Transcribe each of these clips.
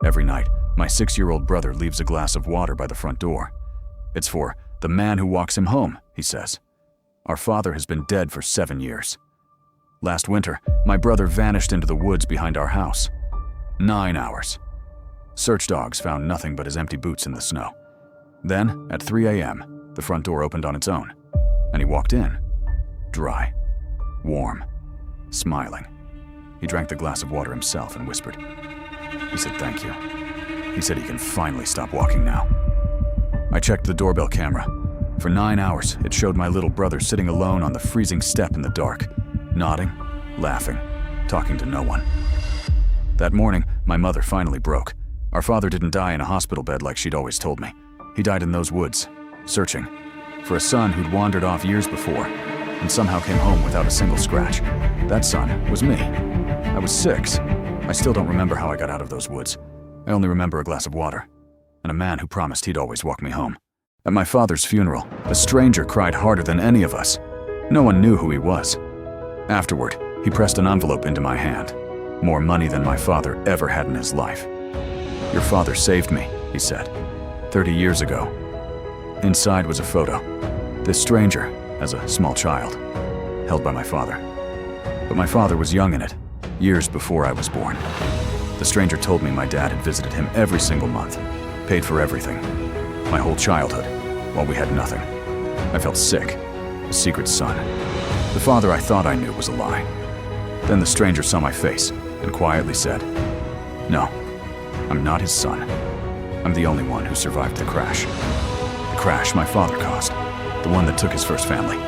Every night, my 6-year-old brother leaves a glass of water by the front door. It's for the man who walks him home, he says. Our father has been dead for 7 years. Last winter, my brother vanished into the woods behind our house. 9 hours. Search dogs found nothing but his empty boots in the snow. Then, at 3 a.m., the front door opened on its own, and he walked in. Dry, warm, smiling. He drank the glass of water himself and whispered. He said thank you. He said he can finally stop walking now. I checked the doorbell camera. For 9 hours, it showed my little brother sitting alone on the freezing step in the dark, nodding, laughing, talking to no one. That morning, my mother finally broke. Our father didn't die in a hospital bed like she'd always told me. He died in those woods, searching for a son who'd wandered off years before and somehow came home without a single scratch. That son was me. I was 6. I still don't remember how I got out of those woods. I only remember a glass of water and a man who promised he'd always walk me home. At my father's funeral, a stranger cried harder than any of us. No one knew who he was. Afterward, he pressed an envelope into my hand. More money than my father ever had in his life. Your father saved me, he said, 30 years ago. Inside was a photo. This stranger, as a small child, held by my father. But my father was young in it, years before I was born. The stranger told me my dad had visited him every single month, paid for everything, my whole childhood, while we had nothing. I felt sick, a secret son. The father I thought I knew was a lie. Then the stranger saw my face and quietly said, "No, I'm not his son. I'm the only one who survived the crash. The crash my father caused, the one that took his first family.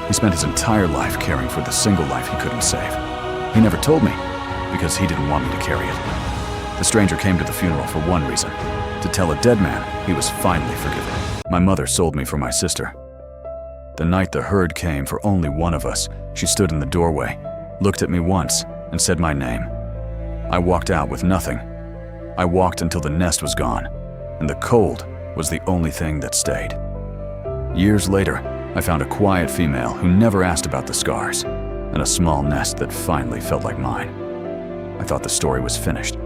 He spent his entire life caring for the single life he couldn't save. He never told me, because he didn't want me to carry it." The stranger came to the funeral for one reason, to tell a dead man he was finally forgiven. My mother sold me for my sister. The night the herd came for only one of us, she stood in the doorway, looked at me once, and said my name. I walked out with nothing. I walked until the nest was gone, and the cold was the only thing that stayed. Years later, I found a quiet female who never asked about the scars, and a small nest that finally felt like mine. I thought the story was finished.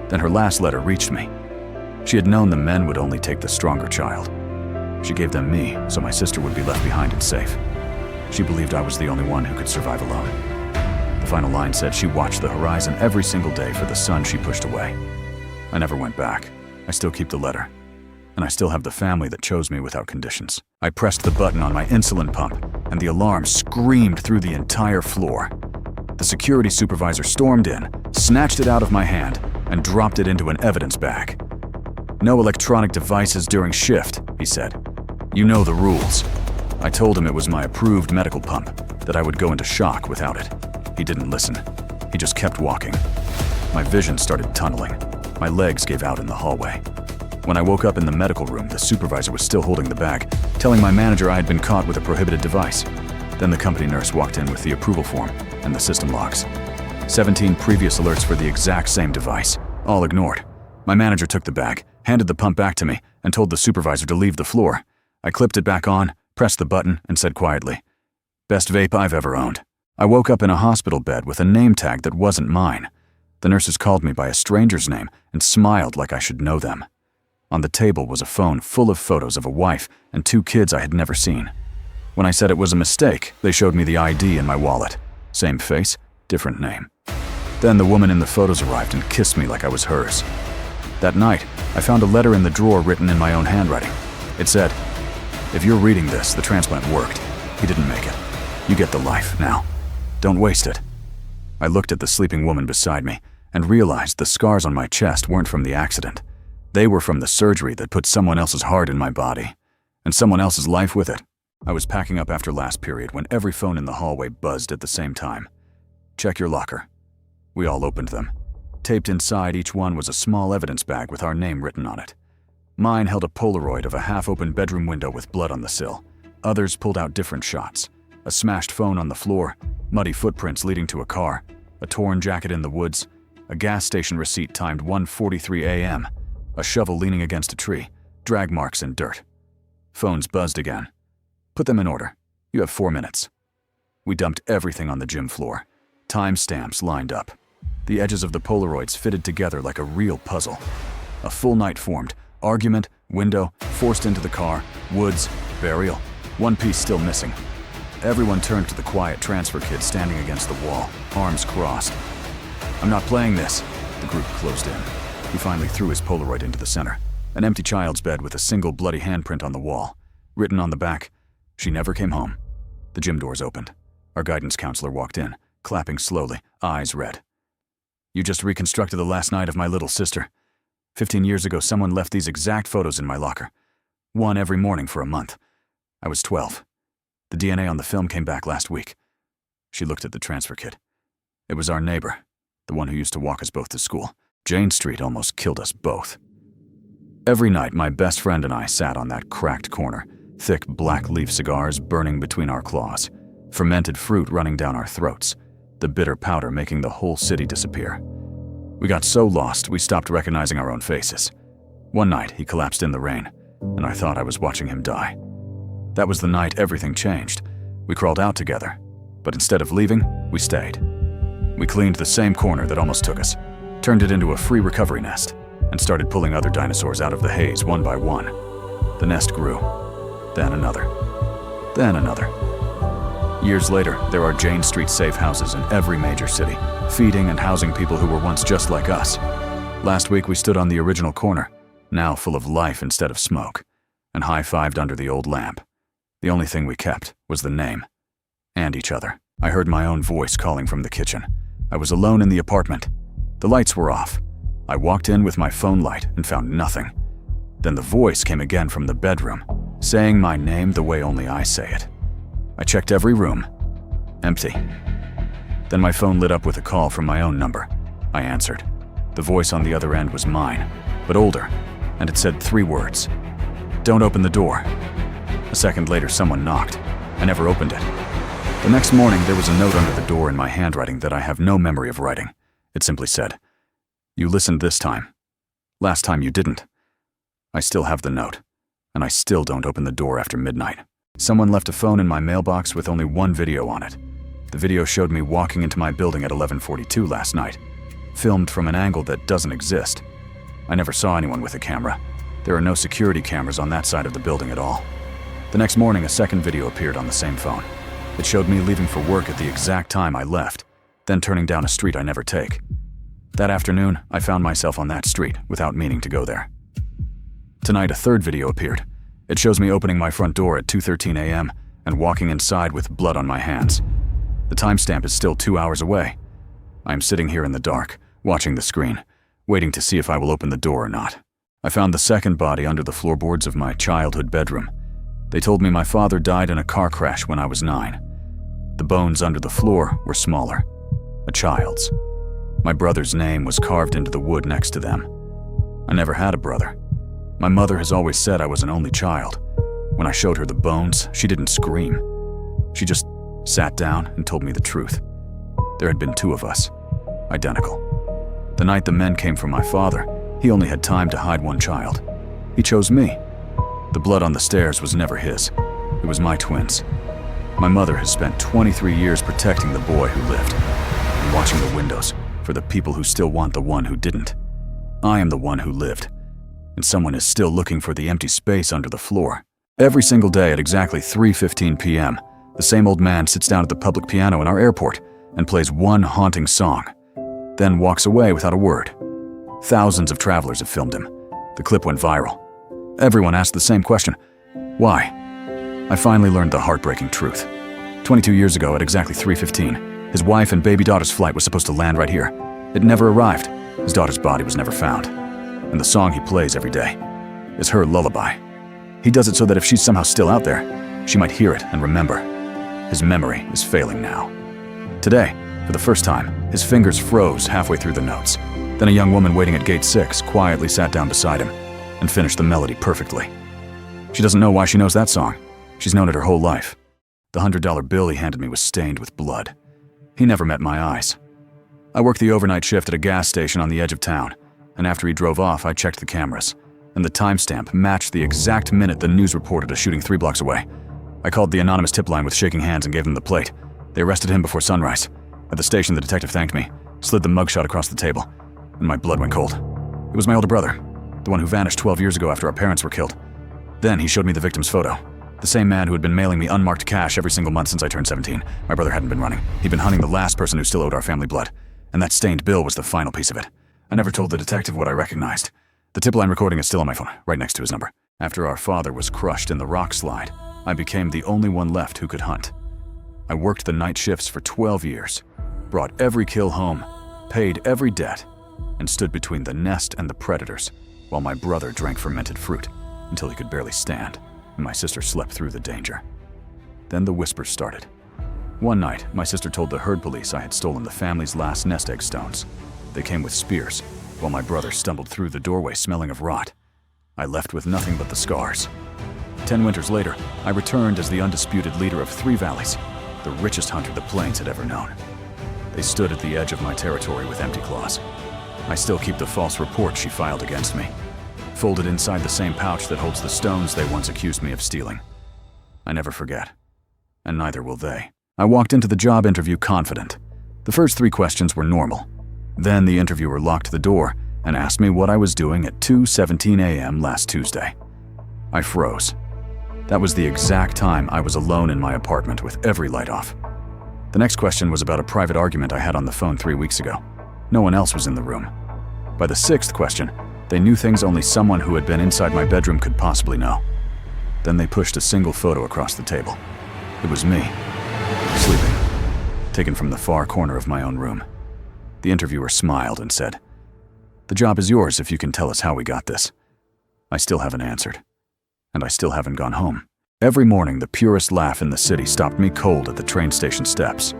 Then her last letter reached me. She had known the men would only take the stronger child. She gave them me so my sister would be left behind and safe. She believed I was the only one who could survive alone. The final line said she watched the horizon every single day for the son she pushed away. I never went back. I still keep the letter. And I still have the family that chose me without conditions. I pressed the button on my insulin pump, and the alarm screamed through the entire floor. The security supervisor stormed in, snatched it out of my hand, and dropped it into an evidence bag. "No electronic devices during shift," he said. "You know the rules." I told him it was my approved medical pump, that I would go into shock without it. He didn't listen. He just kept walking. My vision started tunneling. My legs gave out in the hallway. When I woke up in the medical room, the supervisor was still holding the bag, telling my manager I had been caught with a prohibited device. Then the company nurse walked in with the approval form and the system logs. 17 previous alerts for the exact same device, all ignored. My manager took the bag, handed the pump back to me, and told the supervisor to leave the floor. I clipped it back on, pressed the button, and said quietly, "Best vape I've ever owned." I woke up in a hospital bed with a name tag that wasn't mine. The nurses called me by a stranger's name and smiled like I should know them. On the table was a phone full of photos of a wife and 2 kids I had never seen. When I said it was a mistake, they showed me the ID in my wallet. Same face, different name. Then the woman in the photos arrived and kissed me like I was hers. That night, I found a letter in the drawer written in my own handwriting. It said, "If you're reading this, the transplant worked. He didn't make it. You get the life now. Don't waste it." I looked at the sleeping woman beside me and realized the scars on my chest weren't from the accident. They were from the surgery that put someone else's heart in my body, and someone else's life with it. I was packing up after last period when every phone in the hallway buzzed at the same time. "Check your locker." We all opened them. Taped inside each one was a small evidence bag with our name written on it. Mine held a Polaroid of a half-open bedroom window with blood on the sill. Others pulled out different shots. A smashed phone on the floor, muddy footprints leading to a car, a torn jacket in the woods, a gas station receipt timed 1:43 a.m., a shovel leaning against a tree, drag marks in dirt. Phones buzzed again. "Put them in order. You have 4 minutes." We dumped everything on the gym floor. Timestamps lined up. The edges of the Polaroids fitted together like a real puzzle. A full night formed. Argument, window, forced into the car, woods, burial. One piece still missing. Everyone turned to the quiet transfer kid standing against the wall, arms crossed. "I'm not playing this." The group closed in. He finally threw his Polaroid into the center. An empty child's bed with a single bloody handprint on the wall. Written on the back, "She never came home." The gym doors opened. Our guidance counselor walked in, clapping slowly, eyes red. "You just reconstructed the last night of my little sister. 15 years ago, someone left these exact photos in my locker. One every morning for a month. I was 12. The DNA on the film came back last week." She looked at the transfer kit. "It was our neighbor, the one who used to walk us both to school. Jane Street almost killed us both." Every night, my best friend and I sat on that cracked corner, thick black leaf cigars burning between our claws, fermented fruit running down our throats, the bitter powder making the whole city disappear. We got so lost, we stopped recognizing our own faces. One night, he collapsed in the rain, and I thought I was watching him die. That was the night everything changed. We crawled out together, but instead of leaving, we stayed. We cleaned the same corner that almost took us, turned it into a free recovery nest, and started pulling other dinosaurs out of the haze one by one. The nest grew, then another, then another. Years later, there are Jane Street safe houses in every major city, feeding and housing people who were once just like us. Last week we stood on the original corner, now full of life instead of smoke, and high-fived under the old lamp. The only thing we kept was the name, and each other. I heard my own voice calling from the kitchen. I was alone in the apartment. The lights were off. I walked in with my phone light and found nothing. Then the voice came again from the bedroom, saying my name the way only I say it. I checked every room. Empty. Then my phone lit up with a call from my own number. I answered. The voice on the other end was mine, but older, and it said 3 words. "Don't open the door." A second later, someone knocked. I never opened it. The next morning, there was a note under the door in my handwriting that I have no memory of writing. It simply said, "You listened this time. Last time you didn't." I still have the note, and I still don't open the door after midnight. Someone left a phone in my mailbox with only one video on it. The video showed me walking into my building at 11:42 last night, filmed from an angle that doesn't exist. I never saw anyone with a camera. There are no security cameras on that side of the building at all. The next morning, a second video appeared on the same phone. It showed me leaving for work at the exact time I left, then turning down a street I never take. That afternoon, I found myself on that street without meaning to go there. Tonight, a third video appeared. It shows me opening my front door at 2:13 a.m. and walking inside with blood on my hands. The timestamp is still 2 hours away. I am sitting here in the dark, watching the screen, waiting to see if I will open the door or not. I found the second body under the floorboards of my childhood bedroom. They told me my father died in a car crash when I was 9. The bones under the floor were smaller, a child's. My brother's name was carved into the wood next to them. I never had a brother. My mother has always said I was an only child. When I showed her the bones, she didn't scream. She just sat down and told me the truth. There had been 2 of us, identical. The night the men came for my father, he only had time to hide 1 child. He chose me. The blood on the stairs was never his. It was my twins. My mother has spent 23 years protecting the boy who lived and watching the windows for the people who still want the one who didn't. I am the one who lived, and someone is still looking for the empty space under the floor. Every single day at exactly 3:15 p.m., the same old man sits down at the public piano in our airport and plays one haunting song, then walks away without a word. Thousands of travelers have filmed him. The clip went viral. Everyone asked the same question: why? I finally learned the heartbreaking truth. 22 years ago at exactly 3:15, his wife and baby daughter's flight was supposed to land right here. It never arrived. His daughter's body was never found. And the song he plays every day is her lullaby. He does it so that if she's somehow still out there, she might hear it and remember. His memory is failing now. Today, for the first time, his fingers froze halfway through the notes. Then a young woman waiting at gate 6 quietly sat down beside him and finished the melody perfectly. She doesn't know why she knows that song. She's known it her whole life. The $100 bill he handed me was stained with blood. He never met my eyes. I worked the overnight shift at a gas station on the edge of town, and after he drove off, I checked the cameras, and the timestamp matched the exact minute the news reported a shooting 3 blocks away. I called the anonymous tip line with shaking hands and gave them the plate. They arrested him before sunrise. At the station, the detective thanked me, slid the mugshot across the table, and my blood went cold. It was my older brother. the one who vanished 12 years ago after our parents were killed. Then he showed me the victim's photo. The same man who had been mailing me unmarked cash every single month since I turned 17. My brother hadn't been running. He'd been hunting the last person who still owed our family blood. And that stained bill was the final piece of it. I never told the detective what I recognized. The tip line recording is still on my phone, right next to his number. After our father was crushed in the rock slide, I became the only one left who could hunt. I worked the night shifts for 12 years, brought every kill home, paid every debt, and stood between the nest and the predators while my brother drank fermented fruit until he could barely stand, and my sister slept through the danger. Then the whispers started. One night, my sister told the herd police I had stolen the family's last nest egg stones. They came with spears, while my brother stumbled through the doorway smelling of rot. I left with nothing but the scars. 10 winters later, I returned as the undisputed leader of 3 valleys, the richest hunter the plains had ever known. They stood at the edge of my territory with empty claws. I still keep the false report she filed against me, folded inside the same pouch that holds the stones they once accused me of stealing. I never forget, and neither will they. I walked into the job interview confident. The first 3 questions were normal. Then the interviewer locked the door and asked me what I was doing at 2:17 a.m. last Tuesday. I froze. That was the exact time I was alone in my apartment with every light off. The next question was about a private argument I had on the phone 3 weeks ago. No one else was in the room. By the 6th question, they knew things only someone who had been inside my bedroom could possibly know. Then they pushed a single photo across the table. It was me, sleeping, taken from the far corner of my own room. The interviewer smiled and said, "The job is yours if you can tell us how we got this." I still haven't answered, and I still haven't gone home. Every morning, the purest laugh in the city stopped me cold at the train station steps.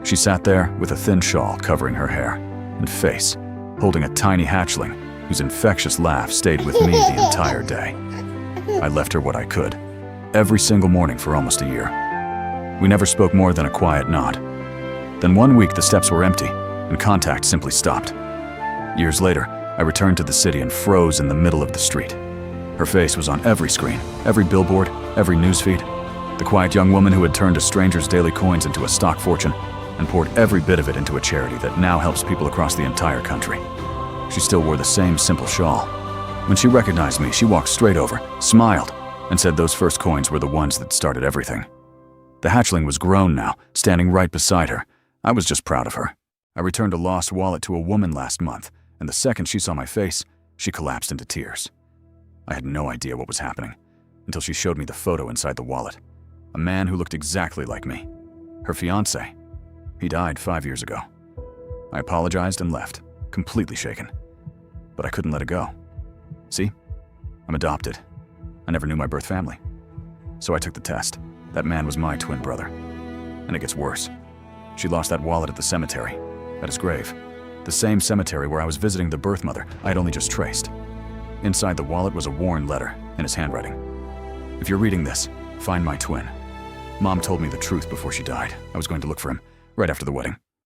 She sat there with a thin shawl covering her hair and face, holding a tiny hatchling whose infectious laugh stayed with me the entire day. I left her what I could, every single morning for almost a year. We never spoke more than a quiet nod. Then one week the steps were empty, and contact simply stopped. Years later, I returned to the city and froze in the middle of the street. Her face was on every screen, every billboard, every newsfeed. The quiet young woman who had turned a stranger's daily coins into a stock fortune and poured every bit of it into a charity that now helps people across the entire country. She still wore the same simple shawl. When she recognized me, she walked straight over, smiled, and said those first coins were the ones that started everything. The hatchling was grown now, standing right beside her. I was just proud of her. I returned a lost wallet to a woman last month, and the second she saw my face, she collapsed into tears. I had no idea what was happening until she showed me the photo inside the wallet. A man who looked exactly like me. Her fiancé. He died 5 years ago. I apologized and left, completely shaken. But I couldn't let it go. See? I'm adopted. I never knew my birth family. So I took the test. That man was my twin brother. And it gets worse. She lost that wallet at the cemetery, at his grave. The same cemetery where I was visiting the birth mother I had only just traced. Inside the wallet was a worn letter in his handwriting. If you're reading this, find my twin. Mom told me the truth before she died. I was going to look for him right after the wedding.